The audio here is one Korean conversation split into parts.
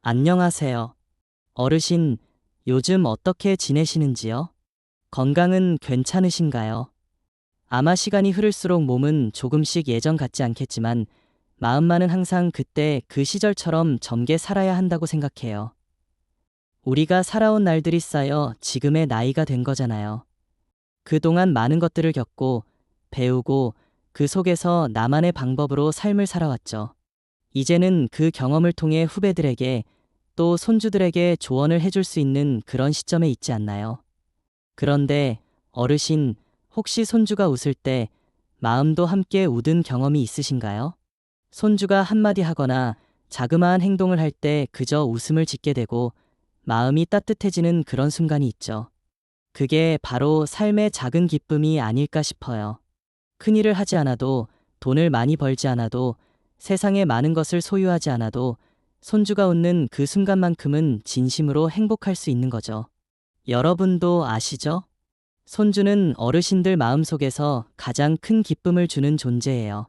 안녕하세요. 어르신, 요즘 어떻게 지내시는지요? 건강은 괜찮으신가요? 아마 시간이 흐를수록 몸은 조금씩 예전 같지 않겠지만 마음만은 항상 그때 그 시절처럼 젊게 살아야 한다고 생각해요. 우리가 살아온 날들이 쌓여 지금의 나이가 된 거잖아요. 그동안 많은 것들을 겪고 배우고 그 속에서 나만의 방법으로 삶을 살아왔죠. 이제는 그 경험을 통해 후배들에게 또 손주들에게 조언을 해줄 수 있는 그런 시점에 있지 않나요? 그런데 어르신, 혹시 손주가 웃을 때 마음도 함께 웃은 경험이 있으신가요? 손주가 한마디 하거나 자그마한 행동을 할 때 그저 웃음을 짓게 되고 마음이 따뜻해지는 그런 순간이 있죠. 그게 바로 삶의 작은 기쁨이 아닐까 싶어요. 큰 일을 하지 않아도, 돈을 많이 벌지 않아도, 세상에 많은 것을 소유하지 않아도 손주가 웃는 그 순간만큼은 진심으로 행복할 수 있는 거죠. 여러분도 아시죠? 손주는 어르신들 마음속에서 가장 큰 기쁨을 주는 존재예요.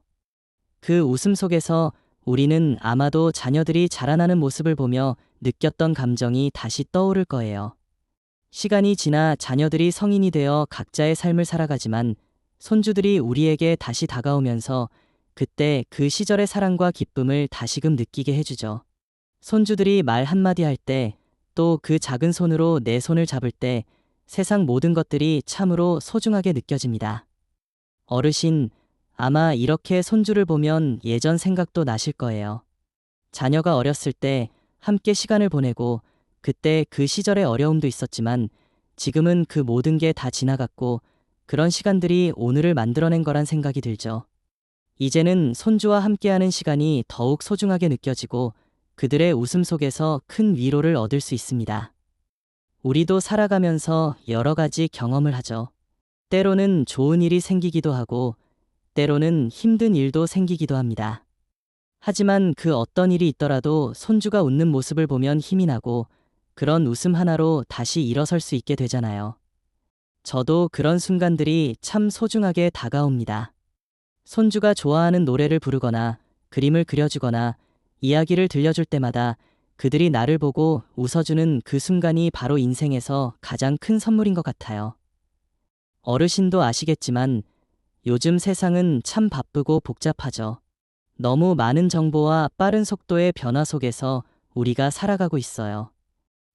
그 웃음 속에서 우리는 아마도 자녀들이 자라나는 모습을 보며 느꼈던 감정이 다시 떠오를 거예요. 시간이 지나 자녀들이 성인이 되어 각자의 삶을 살아가지만 손주들이 우리에게 다시 다가오면서 그때 그 시절의 사랑과 기쁨을 다시금 느끼게 해주죠. 손주들이 말 한마디 할 때, 또 그 작은 손으로 내 손을 잡을 때 세상 모든 것들이 참으로 소중하게 느껴집니다. 어르신, 아마 이렇게 손주를 보면 예전 생각도 나실 거예요. 자녀가 어렸을 때 함께 시간을 보내고 그때 그 시절의 어려움도 있었지만 지금은 그 모든 게 다 지나갔고 그런 시간들이 오늘을 만들어낸 거란 생각이 들죠. 이제는 손주와 함께하는 시간이 더욱 소중하게 느껴지고 그들의 웃음 속에서 큰 위로를 얻을 수 있습니다. 우리도 살아가면서 여러 가지 경험을 하죠. 때로는 좋은 일이 생기기도 하고 때로는 힘든 일도 생기기도 합니다. 하지만 그 어떤 일이 있더라도 손주가 웃는 모습을 보면 힘이 나고 그런 웃음 하나로 다시 일어설 수 있게 되잖아요. 저도 그런 순간들이 참 소중하게 다가옵니다. 손주가 좋아하는 노래를 부르거나 그림을 그려주거나 이야기를 들려줄 때마다 그들이 나를 보고 웃어주는 그 순간이 바로 인생에서 가장 큰 선물인 것 같아요. 어르신도 아시겠지만 요즘 세상은 참 바쁘고 복잡하죠. 너무 많은 정보와 빠른 속도의 변화 속에서 우리가 살아가고 있어요.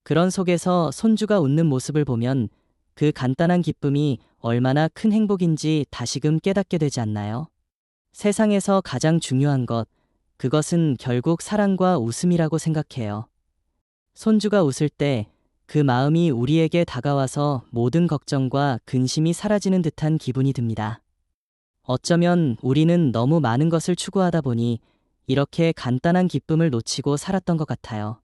그런 속에서 손주가 웃는 모습을 보면 그 간단한 기쁨이 얼마나 큰 행복인지 다시금 깨닫게 되지 않나요? 세상에서 가장 중요한 것, 그것은 결국 사랑과 웃음이라고 생각해요. 손주가 웃을 때 그 마음이 우리에게 다가와서 모든 걱정과 근심이 사라지는 듯한 기분이 듭니다. 어쩌면 우리는 너무 많은 것을 추구하다 보니 이렇게 간단한 기쁨을 놓치고 살았던 것 같아요.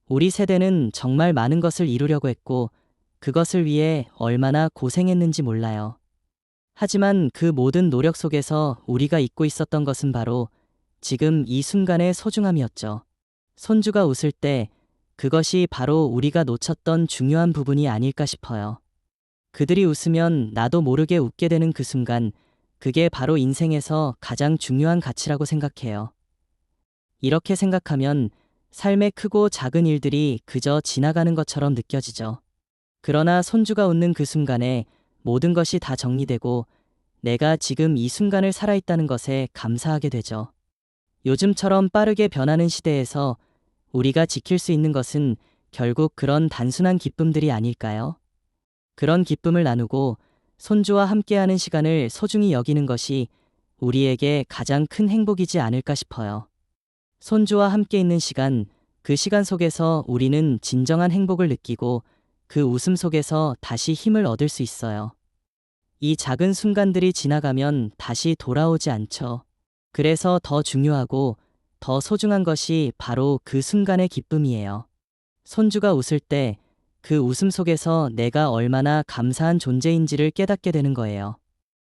우리 세대는 정말 많은 것을 이루려고 했고 그것을 위해 얼마나 고생했는지 몰라요. 하지만 그 모든 노력 속에서 우리가 잊고 있었던 것은 바로 지금 이 순간의 소중함이었죠. 손주가 웃을 때 그것이 바로 우리가 놓쳤던 중요한 부분이 아닐까 싶어요. 그들이 웃으면 나도 모르게 웃게 되는 그 순간, 그게 바로 인생에서 가장 중요한 가치라고 생각해요. 이렇게 생각하면 삶의 크고 작은 일들이 그저 지나가는 것처럼 느껴지죠. 그러나 손주가 웃는 그 순간에 모든 것이 다 정리되고 내가 지금 이 순간을 살아있다는 것에 감사하게 되죠. 요즘처럼 빠르게 변하는 시대에서 우리가 지킬 수 있는 것은 결국 그런 단순한 기쁨들이 아닐까요? 그런 기쁨을 나누고 손주와 함께하는 시간을 소중히 여기는 것이 우리에게 가장 큰 행복이지 않을까 싶어요. 손주와 함께 있는 시간, 그 시간 속에서 우리는 진정한 행복을 느끼고 그 웃음 속에서 다시 힘을 얻을 수 있어요. 이 작은 순간들이 지나가면 다시 돌아오지 않죠. 그래서 더 중요하고 더 소중한 것이 바로 그 순간의 기쁨이에요. 손주가 웃을 때 그 웃음 속에서 내가 얼마나 감사한 존재인지를 깨닫게 되는 거예요.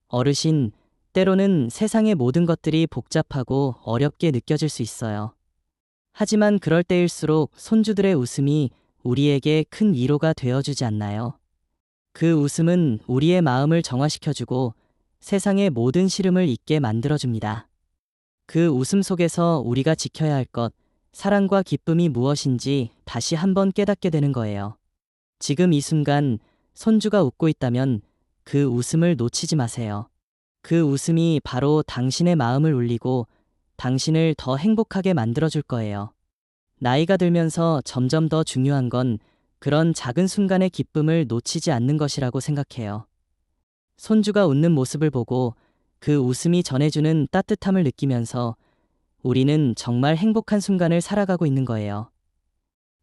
어르신, 때로는 세상의 모든 것들이 복잡하고 어렵게 느껴질 수 있어요. 하지만 그럴 때일수록 손주들의 웃음이 우리에게 큰 위로가 되어주지 않나요? 그 웃음은 우리의 마음을 정화시켜주고 세상의 모든 시름을 잊게 만들어줍니다. 그 웃음 속에서 우리가 지켜야 할 것, 사랑과 기쁨이 무엇인지 다시 한번 깨닫게 되는 거예요. 지금 이 순간 손주가 웃고 있다면 그 웃음을 놓치지 마세요. 그 웃음이 바로 당신의 마음을 울리고 당신을 더 행복하게 만들어줄 거예요. 나이가 들면서 점점 더 중요한 건 그런 작은 순간의 기쁨을 놓치지 않는 것이라고 생각해요. 손주가 웃는 모습을 보고 그 웃음이 전해주는 따뜻함을 느끼면서 우리는 정말 행복한 순간을 살아가고 있는 거예요.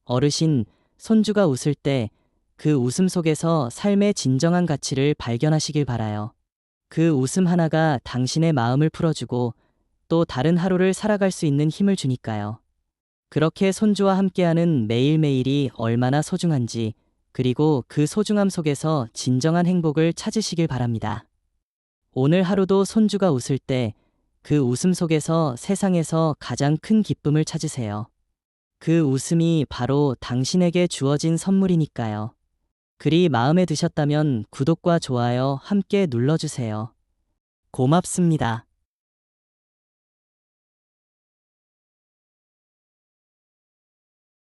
어르신, 손주가 웃을 때 그 웃음 속에서 삶의 진정한 가치를 발견하시길 바라요. 그 웃음 하나가 당신의 마음을 풀어주고 또 다른 하루를 살아갈 수 있는 힘을 주니까요. 그렇게 손주와 함께하는 매일매일이 얼마나 소중한지, 그리고 그 소중함 속에서 진정한 행복을 찾으시길 바랍니다. 오늘 하루도 손주가 웃을 때 그 웃음 속에서 세상에서 가장 큰 기쁨을 찾으세요. 그 웃음이 바로 당신에게 주어진 선물이니까요. 글이 마음에 드셨다면 구독과 좋아요 함께 눌러주세요. 고맙습니다.